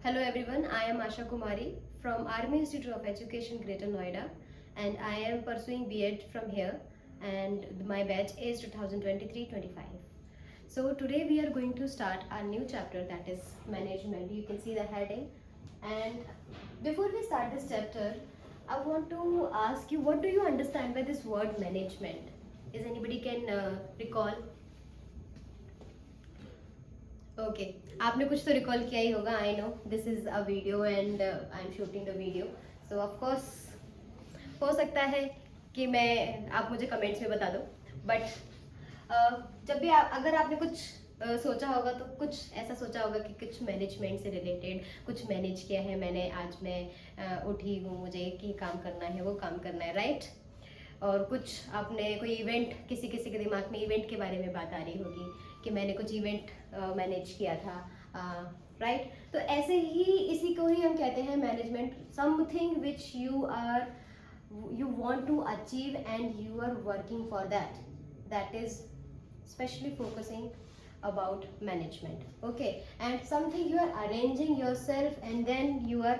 Hello everyone, I am Asha Kumari from Army Institute of Education Greater Noida and I am pursuing B.Ed from here and my batch is 2023-25. So today we are going to start our new chapter, that is management. You can see the heading, and before we start this chapter I want to ask you, what do you understand by this word management? Is anybody can recall? Okay आपने कुछ तो recall किया ही होगा. I know this is a video and I am shooting the video, so of course हो सकता है कि मैं आप मुझे कमेंट्स में बता दो. बट जब भी अगर आपने कुछ सोचा होगा तो कुछ ऐसा सोचा होगा कि कुछ मैनेजमेंट से रिलेटेड कुछ मैनेज किया है मैंने, आज मैं उठी हूँ, मुझे ये काम करना है, वो काम करना है, राइट? और कुछ आपने कोई इवेंट, किसी किसी के दिमाग में इवेंट के बारे में बात आ रही होगी कि मैंने कुछ इवेंट मैनेज किया था, राइट? तो ऐसे ही इसी को ही हम कहते हैं management. Something which you want to achieve and you are working for that is especially focusing about management. Okay, and something you are arranging yourself and then you are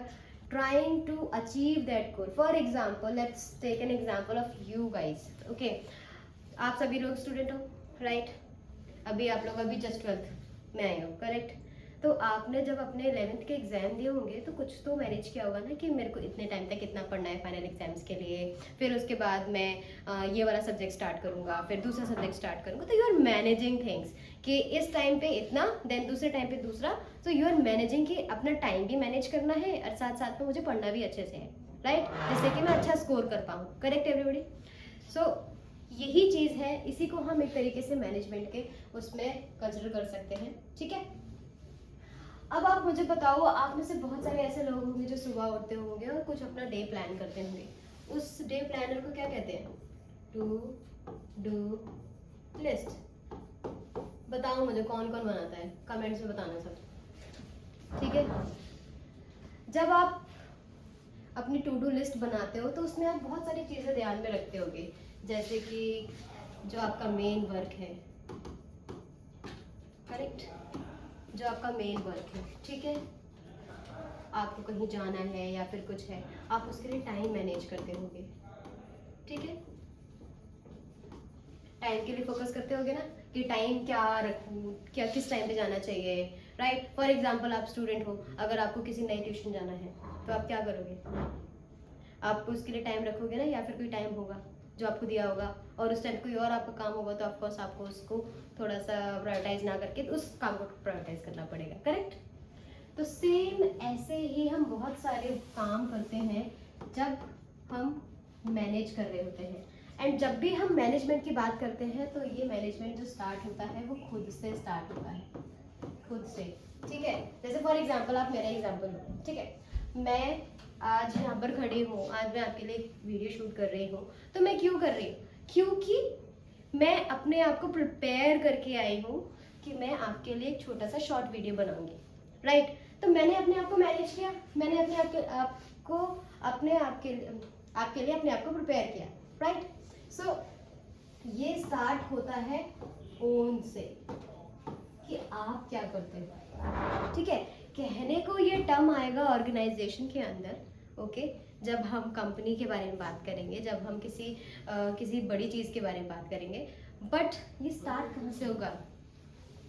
trying to achieve that goal. For example, let's take an example of you guys. Okay, आप सभी लोग student हो, right? अभी आप लोग अभी just 12th में आए हो, करेक्ट? तो आपने जब अपने 11th के एग्जाम दिए होंगे तो कुछ तो मैनेज किया होगा ना कि मेरे को इतने टाइम तक इतना पढ़ना है फाइनल एग्जाम्स के लिए, फिर उसके बाद मैं ये वाला सब्जेक्ट स्टार्ट करूंगा, फिर दूसरा सब्जेक्ट स्टार्ट करूंगा. तो यू आर मैनेजिंग थिंग्स कि इस टाइम पे इतना, देन दूसरे टाइम पे दूसरा. तो यू आर मैनेजिंग कि अपना टाइम भी मैनेज करना है और साथ साथ में मुझे पढ़ना भी अच्छे से है, राइट? जिससे कि मैं अच्छा स्कोर कर पाऊँ. Correct everybody? सो यही चीज़ है, इसी को हम एक तरीके से मैनेजमेंट के उसमें कंसिडर कर सकते हैं. ठीक है, अब आप मुझे बताओ, आप में से बहुत सारे ऐसे लोग होंगे जो सुबह उठते होंगे और कुछ अपना डे प्लान करते होंगे. उस डे प्लानर को क्या कहते हैं? To do list. बताओ मुझे कौन कौन बनाता है, कमेंट्स में बताना सब. ठीक है, जब आप अपनी टू डू लिस्ट बनाते हो तो उसमें आप बहुत सारी चीज़ें ध्यान में रखते होगे, जैसे कि जो आपका मेन वर्क है, करेक्ट? जो आपका मेन वर्क है, ठीक है, आपको कहीं जाना है या फिर कुछ है, आप उसके लिए टाइम मैनेज करते होगे. ठीक है, टाइम के लिए फोकस करते होगे ना कि टाइम क्या रखूँ, क्या किस टाइम पे जाना चाहिए, राइट? फॉर एग्जांपल आप स्टूडेंट हो, अगर आपको किसी नई ट्यूशन जाना है तो आप क्या करोगे? आप उसके लिए टाइम रखोगे ना, या फिर कोई टाइम होगा जो आपको दिया होगा और उस टाइम कोई और आपका काम होगा तो ऑफकोर्स आपको उसको थोड़ा सा प्रायोरिटाइज ना करके उस काम को प्रायोरिटाइज करना पड़ेगा, करेक्ट? तो सेम ऐसे ही हम बहुत सारे काम करते हैं जब हम मैनेज कर रहे होते हैं. एंड जब भी हम मैनेजमेंट की बात करते हैं तो ये मैनेजमेंट जो स्टार्ट होता है वो खुद से स्टार्ट होता है, खुद से. ठीक है, जैसे फॉर एग्जाम्पल आप मेरा एग्जाम्पल लो. ठीक है, मैं आज यहाँ पर खड़ी हूँ, आज मैं आपके लिए वीडियो शूट कर रही हूँ. तो मैं क्यों कर रही हूँ? क्योंकि मैं अपने आप को प्रिपेयर करके आई हूँ कि मैं आपके लिए एक छोटा सा शॉर्ट वीडियो बनाऊंगी, राइट? तो मैंने अपने आप को मैनेज किया, मैंने अपने आप के आपके लिए अपने आप को प्रिपेयर किया, राइट? सो ये स्टार्ट होता है ओन से कि आप क्या करते हो. ठीक है, कहने को ये टर्म आएगा ऑर्गेनाइजेशन के अंदर, ओके, जब हम कंपनी के बारे में बात करेंगे, जब हम किसी बड़ी चीज़ के बारे में बात करेंगे. बट ये स्टार्ट कहाँ से होगा?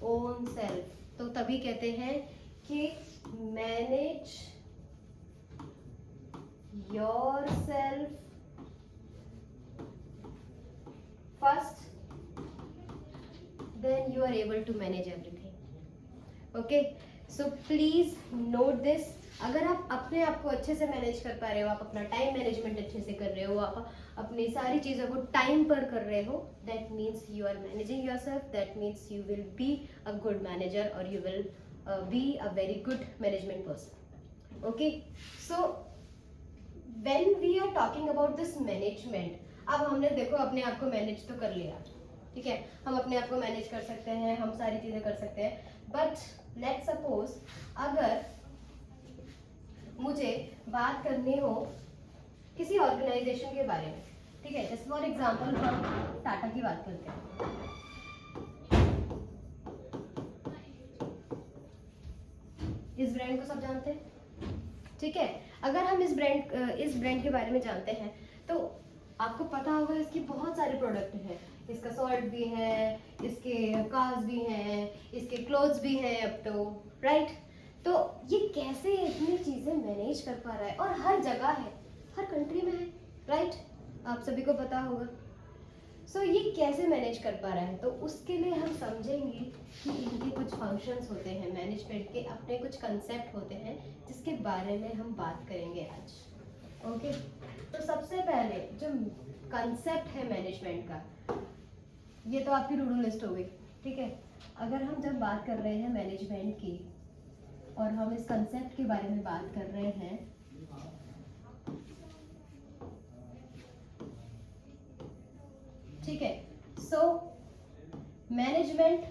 Own self. तो तभी कहते हैं कि manage your self first, then you are able to manage everything. Okay, so please note this. अगर आप अपने आप को अच्छे से मैनेज कर पा रहे हो, आप अपना टाइम मैनेजमेंट अच्छे से कर रहे हो, आप अपनी सारी चीज़ों को टाइम पर कर रहे हो, that means you are managing yourself, that means you will be a good manager or you will be a very good management person. Okay, so when we are talking about this management, अब हमने देखो अपने आप को manage तो कर लिया, ठीक है, हम अपने आप को मैनेज कर सकते हैं, हम सारी चीज़ें कर सकते हैं. बट लेट्स सपोज अगर मुझे बात करनी हो किसी ऑर्गेनाइजेशन के बारे में, ठीक है, जैसे फॉर एग्जांपल हम टाटा की बात करते हैं. इस ब्रांड को सब जानते हैं, ठीक है। अगर हम इस ब्रांड के बारे में जानते हैं तो आपको पता होगा इसकी बहुत सारे प्रोडक्ट हैं, इसका सॉल्ट भी है, इसके कार्स भी हैं, इसके क्लोथ्स भी हैं अब तो, राइट। तो ये कैसे इतनी चीज़ें मैनेज कर पा रहा है, और हर जगह है, हर कंट्री में है, राइट, आप सभी को पता होगा। सो ये कैसे मैनेज कर पा रहा है, तो उसके लिए हम समझेंगे कि इनके कुछ फंक्शंस होते हैं, मैनेजमेंट के अपने कुछ कंसेप्ट होते हैं जिसके बारे में हम बात करेंगे आज, ओके। तो सबसे पहले जो कंसेप्ट है मैनेजमेंट का, ये तो आपकी टू डू लिस्ट हो गई, ठीक है। अगर हम जब बात कर रहे हैं मैनेजमेंट की और हम इस कंसेप्ट के बारे में बात कर रहे हैं, ठीक है। सो मैनेजमेंट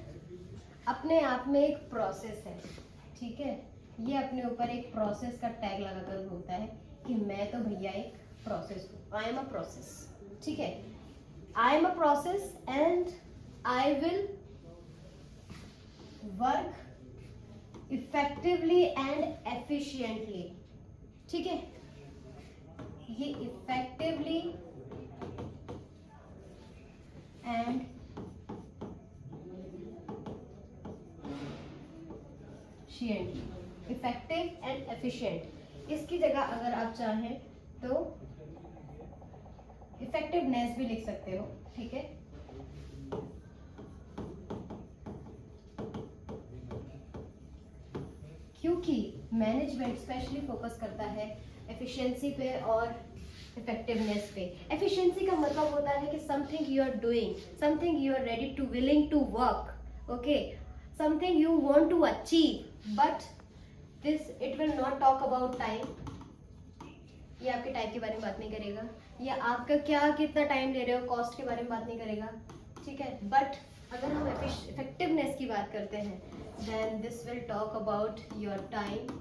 अपने आप में एक प्रोसेस है, ठीक है। ये अपने ऊपर एक प्रोसेस का टैग लगाकर बोलता है कि मैं तो भैया एक प्रोसेस हूँ, आई एम अ प्रोसेस, ठीक है। I am a process and I will work effectively and efficiently, ठीक है। ये effectively and effective and efficient, इसकी जगह अगर आप चाहें तो इफेक्टिवनेस भी लिख सकते हो, ठीक है। क्योंकि मैनेजमेंट स्पेशली फोकस करता है एफिशिएंसी पे और इफेक्टिवनेस पे। एफिशिएंसी का मतलब होता है कि something you are doing, something you are ready to willing to work, okay, something you want to achieve, but this it will not talk about time. ये आपके टाइम के बारे में बात नहीं करेगा, या आपका क्या कितना टाइम ले रहे हो कॉस्ट के बारे में बात नहीं करेगा, ठीक है। बट अगर हम इफेक्टिवनेस की बात करते हैं then this will talk about your time,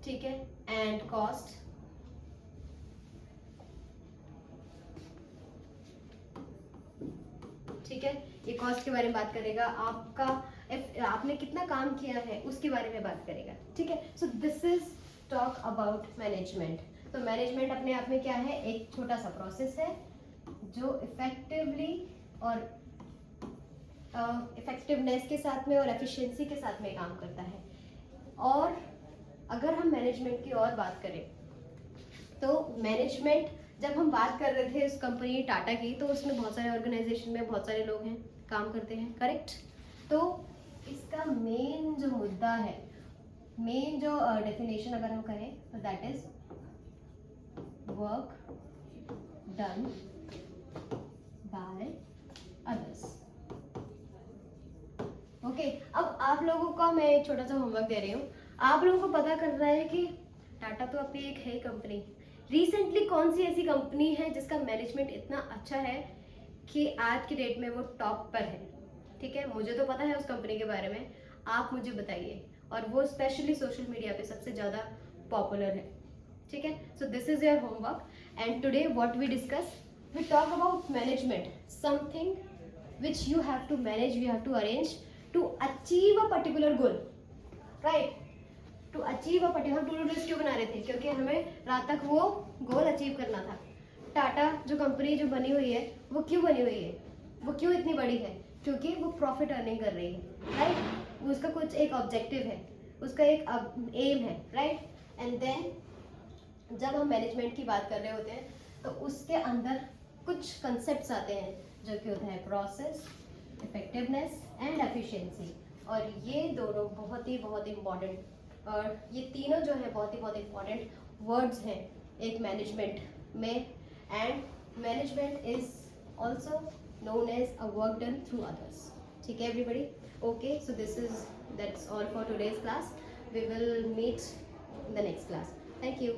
ठीक है, एंड कॉस्ट, ठीक है। ये कॉस्ट के बारे में बात करेगा, आपने कितना काम किया है उसके बारे में बात करेगा, ठीक है। So this is talk about management. तो मैनेजमेंट अपने आप में क्या है, एक छोटा सा प्रोसेस है जो इफेक्टिवली और इफेक्टिवनेस के साथ में और एफिशिएंसी के साथ में काम करता है। और अगर हम मैनेजमेंट की और बात करें तो मैनेजमेंट, जब हम बात कर रहे थे उस कंपनी टाटा की, तो उसमें बहुत सारे ऑर्गेनाइजेशन में बहुत सारे लोग हैं, काम करते हैं, करेक्ट। तो इसका मेन जो मुद्दा है, मेन जो डेफिनेशन अगर हम करें तो that is work done by others, okay. अब आप लोगों का मैं एक छोटा सा होमवर्क दे रही हूँ, आप लोगों को पता करना है कि टाटा तो अभी एक है कंपनी, रिसेंटली कौन सी ऐसी कंपनी है जिसका मैनेजमेंट इतना अच्छा है कि आज की डेट में वो टॉप पर है, ठीक है। मुझे तो पता है उस कंपनी के बारे में, आप मुझे बताइए, और वो स्पेशली सोशल मीडिया पे सबसे ज़्यादा पॉपुलर है, ठीक है। So this is your homework and today what we discuss, we talk about management, something which you have to manage, you have to arrange to achieve a particular goal, right. To achieve a particular, to do list क्यों बना रहे थे, क्योंकि हमें रात तक वो goal achieve करना था। टाटा जो कंपनी जो बनी हुई है वो क्यों बनी हुई है, वो क्यों इतनी बड़ी है, क्योंकि वो प्रॉफिट अर्निंग कर रही है, राइट। उसका कुछ एक ऑब्जेक्टिव है, उसका एक एम है, राइट। एंड देन जब हम मैनेजमेंट की बात कर रहे होते हैं तो उसके अंदर कुछ कंसेप्ट्स आते हैं जो कि होता है प्रोसेस, इफेक्टिवनेस एंड एफिशिएंसी, और ये दोनों बहुत ही इम्पॉर्टेंट, और ये तीनों जो है बहुत ही इम्पॉर्टेंट वर्ड्स हैं एक मैनेजमेंट में। And management is also known as a work done through others, ठीक है everybody, okay। So that's all for today's class, we will meet in the next class, thank you।